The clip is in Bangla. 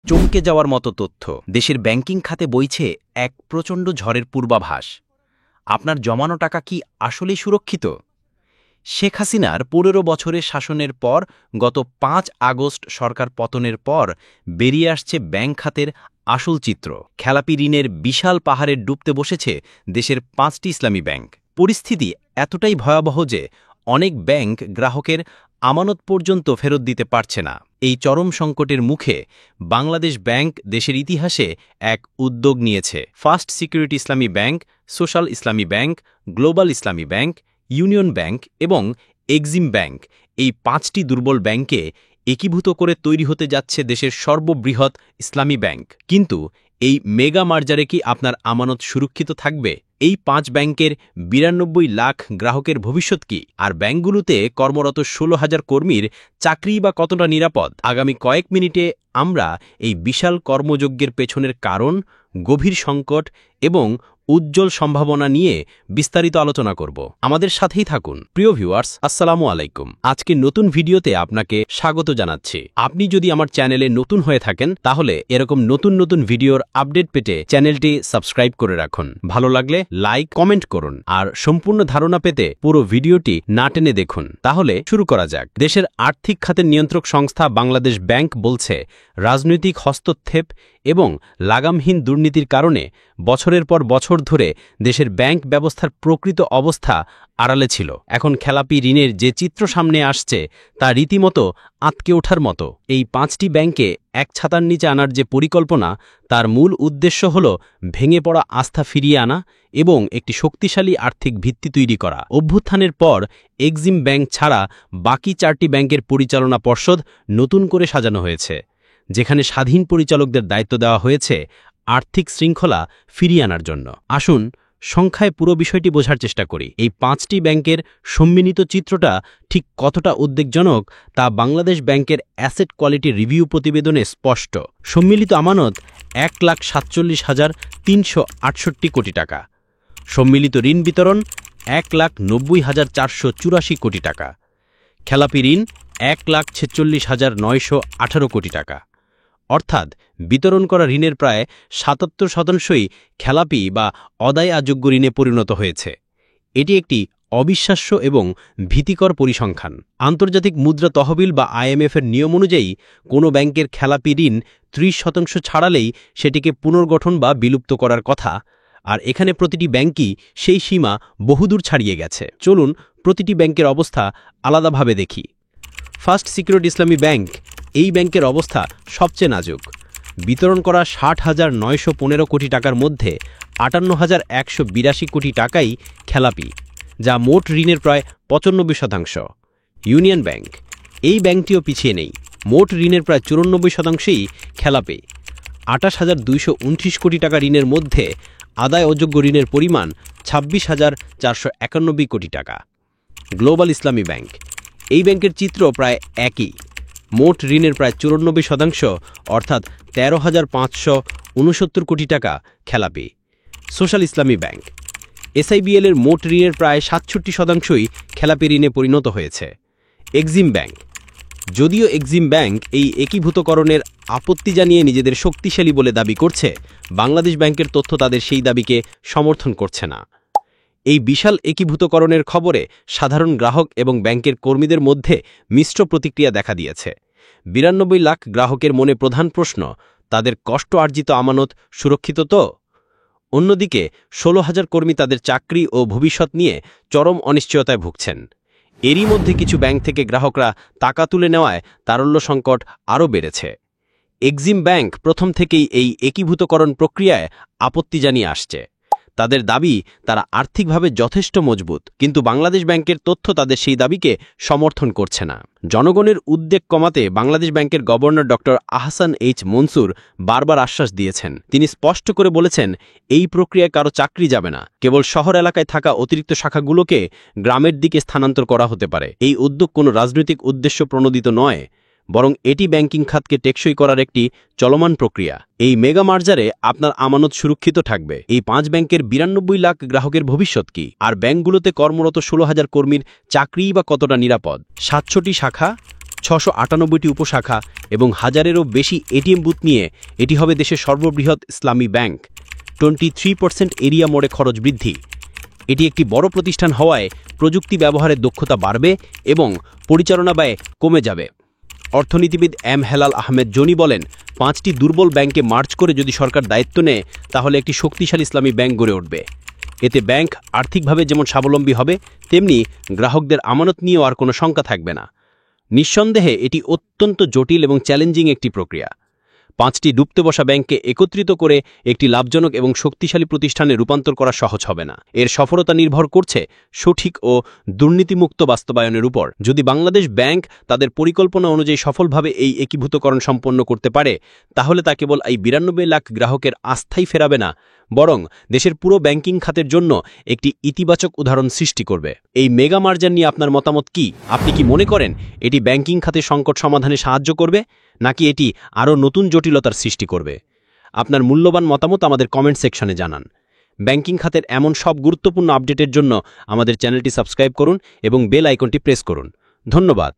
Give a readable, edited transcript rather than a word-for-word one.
চমকে যাওয়ার মতো তথ্য। দেশের ব্যাংকিং খাতে বইছে এক প্রচণ্ড ঝড়ের পূর্বাভাস। আপনার জমানো টাকা কি আসলেই সুরক্ষিত? শেখ হাসিনার ১৫ বছরের শাসনের পর গত ৫ আগস্ট সরকার পতনের পর বেরিয়ে আসছে ব্যাংক খাতের আসল চিত্র। খেলাপি ঋণের বিশাল পাহাড়ে ডুবতে বসেছে দেশের ৫টি ইসলামী ব্যাংক। পরিস্থিতি এতটাই ভয়াবহ যে অনেক ব্যাংক গ্রাহকের আমানত পর্যন্ত ফেরত দিতে পারছে না। এই চরম সংকটের মুখে বাংলাদেশ ব্যাংক দেশের ইতিহাসে এক উদ্যোগ নিয়েছে। ফার্স্ট সিকিউরিটি ইসলামী ব্যাংক, সোশ্যাল ইসলামী ব্যাংক, গ্লোবাল ইসলামী ব্যাংক, ইউনিয়ন ব্যাংক এবং এক্সিম ব্যাংক, এই ৫টি দুর্বল ব্যাংকে একীভূত করে তৈরি হতে যাচ্ছে দেশের সর্ববৃহৎ ইসলামী ব্যাংক। কিন্তু এই মেগা মার্জারে কি আপনার আমানত সুরক্ষিত থাকবে? এই ৫ ব্যাংকের ৯২ লাখ গ্রাহকের ভবিষ্যৎ কি? আর ব্যাংকগুলোতে কর্মরত ১৬,০০০ কর্মীর চাকরি বা কতটা নিরাপদ? আগামী কয়েক মিনিটে আমরা এই বিশাল কর্মযজ্ঞের পেছনের কারণ, গভীর সংকট এবং উজ্জ্বল সম্ভাবনা নিয়ে বিস্তারিত আলোচনা করব। আমাদের সাথেই থাকুন। প্রিয় ভিউয়ার্স, আসসালামু আলাইকুম। আজকে নতুন ভিডিওতে আপনাকে স্বাগত জানাচ্ছি। আপনি যদি আমার চ্যানেলে নতুন হয়ে থাকেন তাহলে এরকম নতুন নতুন ভিডিওর আপডেট পেতে চ্যানেলটি সাবস্ক্রাইব করে রাখুন। ভালো লাগলে লাইক, কমেন্ট করুন আর সম্পূর্ণ ধারণা পেতে পুরো ভিডিওটি না টেনে দেখুন। তাহলে শুরু করা যাক। দেশের আর্থিক খাতের নিয়ন্ত্রক সংস্থা বাংলাদেশ ব্যাংক বলছে, রাজনৈতিক হস্তক্ষেপ এবং লাগামহীন দুর্নীতির কারণে বছরের পর বছর ধরে দেশের ব্যাংক ব্যবস্থার প্রকৃত অবস্থা আড়ালে ছিল। এখন খেলাপি ঋণের যে চিত্র সামনে আসছে তা রীতিমতো আঁতকে ওঠার মতো। এই ৫টি ব্যাংকে এক ছাতার নিচে আনার যে পরিকল্পনা, তার মূল উদ্দেশ্য হল ভেঙে পড়া আস্থা ফিরিয়ে আনা এবং একটি শক্তিশালী আর্থিক ভিত্তি তৈরি করা। অভ্যুত্থানের পর এক্সিম ব্যাংক ছাড়া বাকি ৪টি ব্যাংকের পরিচালনা পর্ষদ নতুন করে সাজানো হয়েছে, যেখানে স্বাধীন পরিচালকদের দায়িত্ব দেওয়া হয়েছে আর্থিক শৃঙ্খলা ফিরিয়ে আনার জন্য। আসুন সংখ্যায় পুরো বিষয়টি বোঝার চেষ্টা করি। এই ৫টি ব্যাংকের সম্মিলিত চিত্রটা ঠিক কতটা উদ্বেগজনক তা বাংলাদেশ ব্যাংকের অ্যাসেট কোয়ালিটি রিভিউ প্রতিবেদনে স্পষ্ট। সম্মিলিত আমানত ১,৪৭,৩৬৮ কোটি টাকা। সম্মিলিত ঋণ বিতরণ ১,৯০,৪৮৪ কোটি টাকা। খেলাপি ঋণ ১,৪৬,৯১৮ কোটি টাকা। অর্থাৎ বিতরণ করা ঋণের প্রায় ৭৭%ই খেলাপি বা অদায় অযোগ্য ঋণে পরিণত হয়েছে। এটি একটি অবিশ্বাস্য এবং ভীতিকর পরিসংখ্যান। আন্তর্জাতিক মুদ্রা তহবিল বা IMF-এর নিয়ম অনুযায়ী কোনো ব্যাংকের খেলাপি ঋণ ৩০% ছাড়ালেই সেটিকে পুনর্গঠন বা বিলুপ্ত করার কথা, আর এখানে প্রতিটি ব্যাংকই সেই সীমা বহুদূর ছাড়িয়ে গেছে। চলুন প্রতিটি ব্যাংকের অবস্থা আলাদাভাবে দেখি। ফার্স্ট সিকিউরিটি ইসলামী ব্যাংক, এই ব্যাংকের অবস্থা সবচেয়ে নাজুক। বিতরণ করা ৬০,৯১৫ কোটি টাকার মধ্যে ৫৮,১৮২ কোটি টাকাই খেলাপি, যা মোট ঋণের প্রায় ৯৫%। ইউনিয়ন ব্যাংক, এই ব্যাংকটিও পিছিয়ে নেই। মোট ঋণের প্রায় ৯৪%ই খেলাপি। ২৮,২২৯ কোটি টাকা ঋণের মধ্যে আদায় অযোগ্য ঋণের পরিমাণ ২৬,৪৯১ কোটি টাকা। গ্লোবাল ইসলামী ব্যাংক, এই ব্যাংকের চিত্র প্রায় একই। মোট ঋণের প্রায় ৯৪%, অর্থাৎ ১৩,৫৬৯ কোটি টাকা খেলাপি। সোশ্যাল ইসলামী ব্যাংক, SIBL এর মোট ঋণের প্রায় ৬৭%ই খেলাপি ঋণে পরিণত হয়েছে। এক্সিম ব্যাংক, যদিও এক্সিম ব্যাংক এই একীভূতকরণের আপত্তি জানিয়ে নিজেদের শক্তিশালী বলে দাবি করছে, বাংলাদেশ ব্যাংকের তথ্য তাদের সেই দাবিকে সমর্থন করছে না। এই বিশাল একীভূতকরণের খবরে সাধারণ গ্রাহক এবং ব্যাংকের কর্মীদের মধ্যে মিশ্র প্রতিক্রিয়া দেখা দিয়েছে। ৯২ লাখ গ্রাহকের মনে প্রধান প্রশ্ন, তাদের কষ্ট অর্জিত আমানত সুরক্ষিত তো? অন্যদিকে ১৬,০০০ কর্মী তাদের চাকরি ও ভবিষ্যৎ নিয়ে চরম অনিশ্চয়তায় ভুগছেন। এরই মধ্যে কিছু ব্যাংক থেকে গ্রাহকরা টাকা তুলে নেওয়ায় তারল্য সংকট আরও বেড়েছে। এক্সিম ব্যাংক প্রথম থেকেই এই একীভূতকরণ প্রক্রিয়ায় আপত্তি জানিয়ে আসছে। তাদের দাবি তারা আর্থিকভাবে যথেষ্ট মজবুত, কিন্তু বাংলাদেশ ব্যাংকের তথ্য তাদের সেই দাবিকে সমর্থন করছে না। জনগণের উদ্বেগ কমাতে বাংলাদেশ ব্যাংকের governor doctor Ahsan H Mansur বারবার আশ্বাস দিয়েছেন। তিনি স্পষ্ট করে বলেছেন, এই প্রক্রিয়ায় কারো চাকরি যাবে না, কেবল শহর এলাকায় থাকা অতিরিক্ত শাখাগুলোকে গ্রামের দিকে স্থানান্তর করা হতে পারে। এই উদ্যোগ কোনো রাজনৈতিক উদ্দেশ্য প্রণোদিত নয়, বরং এটি ব্যাংকিং খাতকে টেকসই করার একটি চলমান প্রক্রিয়া। এই মেগা মার্জারে আপনার আমানত সুরক্ষিত থাকবে। এই ৫ ব্যাংকের ৯২ লাখ গ্রাহকের ভবিষ্যৎ কি? আর ব্যাংকগুলোতে কর্মরত ১৬,০০০ কর্মীর চাকরি বা কতটা নিরাপদ? ৭০০টি শাখা, 698টি উপশাখা এবং হাজারেরও বেশি এটিএম বুথ নিয়ে এটি হবে দেশের সর্ববৃহৎ ইসলামী ব্যাংক। 23% এরিয়া মোড়ে খরচ বৃদ্ধি। এটি একটি বড় প্রতিষ্ঠান হওয়ায় প্রযুক্তি ব্যবহারের দক্ষতা বাড়বে এবং পরিচালনা ব্যয় কমে যাবে। অর্থনীতিবিদ এম হেলাল আহমেদ জনি বলেন, 5টি দুর্বল ব্যাংকে মার্জ করে যদি সরকার দায়িত্ব নেয় তাহলে একটি শক্তিশালী ইসলামী ব্যাংক গড়ে উঠবে। এতে ব্যাংক আর্থিকভাবে যেমন স্বাবলম্বী হবে, তেমনি গ্রাহকদের আমানত নিয়েও আর কোনো শঙ্কা থাকবে না। নিঃসন্দেহে এটি অত্যন্ত জটিল এবং চ্যালেঞ্জিং একটি প্রক্রিয়া। 5টি ডুবতে বসা ব্যাংককে একত্রিত করে একটি লাভজনক এবং শক্তিশালী প্রতিষ্ঠানে রূপান্তর করা সহজ হবে না। এর সফলতা নির্ভর করছে সঠিক ও দুর্নীতিমুক্ত বাস্তবায়নের উপর। যদি বাংলাদেশ ব্যাংক তাদের পরিকল্পনা অনুযায়ী সফলভাবে এই একীভূতকরণ সম্পন্ন করতে পারে, তাহলে তা কেবল এই 92 লাখ গ্রাহকের আস্থাই ফেরাবে না, বরং দেশের পুরো ব্যাংকিং খাতের জন্য একটি ইতিবাচক উদাহরণ সৃষ্টি করবে। এই মেগা মার্জার নিয়ে আপনার মতামত কি? আপনি কি মনে করেন এটি ব্যাংকিং খাতের সংকট সমাধানে সাহায্য করবে, নাকি এটি আরও নতুন জটিলতার সৃষ্টি করবে? আপনার মূল্যবান মতামত আমাদের কমেন্ট সেকশনে জানান। ব্যাংকিং খাতের এমন সব গুরুত্বপূর্ণ আপডেটের জন্য আমাদের চ্যানেলটি সাবস্ক্রাইব করুন এবং বেল আইকনটি প্রেস করুন। ধন্যবাদ।